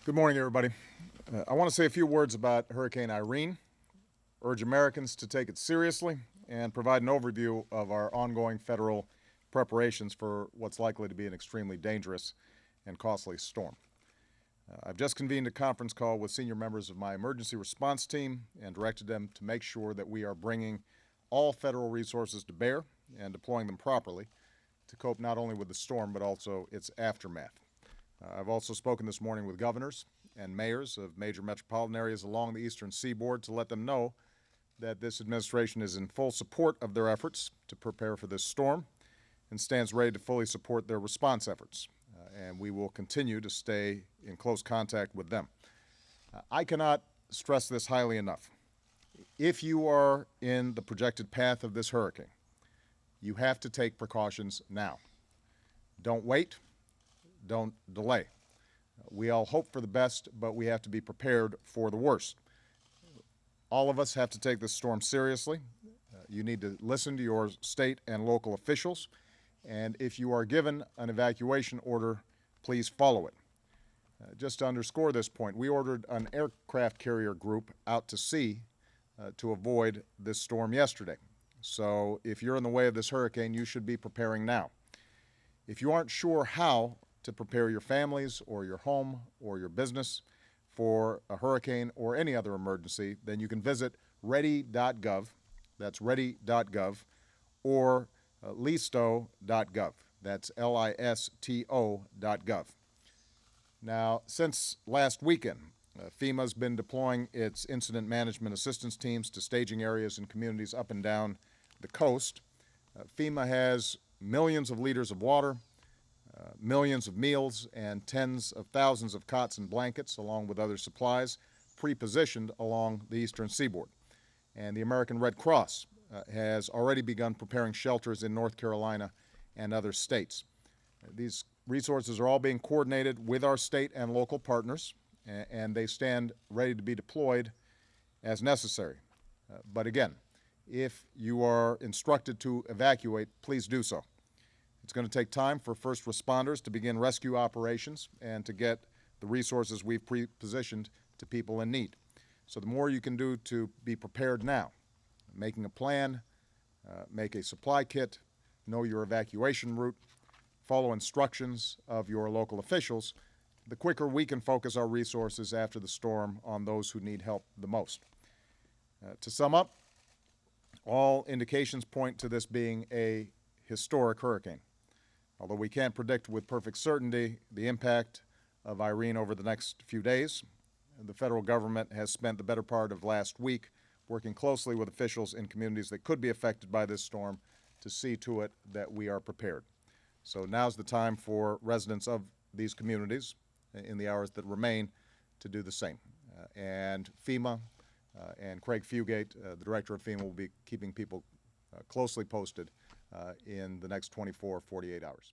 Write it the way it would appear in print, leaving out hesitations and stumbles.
Good morning, everybody. I want to say a few words about Hurricane Irene, urge Americans to take it seriously, and provide an overview of our ongoing federal preparations for what's likely to be an extremely dangerous and costly storm. I've just convened a conference call with senior members of my emergency response team and directed them to make sure that we are bringing all federal resources to bear and deploying them properly to cope not only with the storm but also its aftermath. I've also spoken this morning with governors and mayors of major metropolitan areas along the eastern seaboard to let them know that this administration is in full support of their efforts to prepare for this storm and stands ready to fully support their response efforts. And we will continue to stay in close contact with them. I cannot stress this highly enough. If you are in the projected path of this hurricane, you have to take precautions now. Don't wait. Don't delay. We all hope for the best, but we have to be prepared for the worst. All of us have to take this storm seriously. You need to listen to your state and local officials, and if you are given an evacuation order, please follow it. Just to underscore this point, we ordered an aircraft carrier group out to sea to avoid this storm yesterday. So if you're in the way of this hurricane, you should be preparing now. If you aren't sure how to prepare your families or your home or your business for a hurricane or any other emergency, then you can visit ready.gov, that's ready.gov, or listo.gov, that's listo.gov. Now, since last weekend, FEMA's been deploying its incident management assistance teams to staging areas and communities up and down the coast. FEMA has millions of liters of water, millions of meals, and tens of thousands of cots and blankets, along with other supplies, pre-positioned along the eastern seaboard. And the American Red Cross has already begun preparing shelters in North Carolina and other states. These resources are all being coordinated with our state and local partners, and they stand ready to be deployed as necessary. But again, if you are instructed to evacuate, please do so. It's going to take time for first responders to begin rescue operations and to get the resources we've pre-positioned to people in need. So the more you can do to be prepared now, making a plan, make a supply kit, know your evacuation route, follow instructions of your local officials, the quicker we can focus our resources after the storm on those who need help the most. To sum up, all indications point to this being a historic hurricane. Although we can't predict with perfect certainty the impact of Irene over the next few days, the federal government has spent the better part of last week working closely with officials in communities that could be affected by this storm to see to it that we are prepared. So now's the time for residents of these communities in the hours that remain to do the same. And FEMA and Craig Fugate, the director of FEMA, will be keeping people closely posted in the next 24, 48 hours.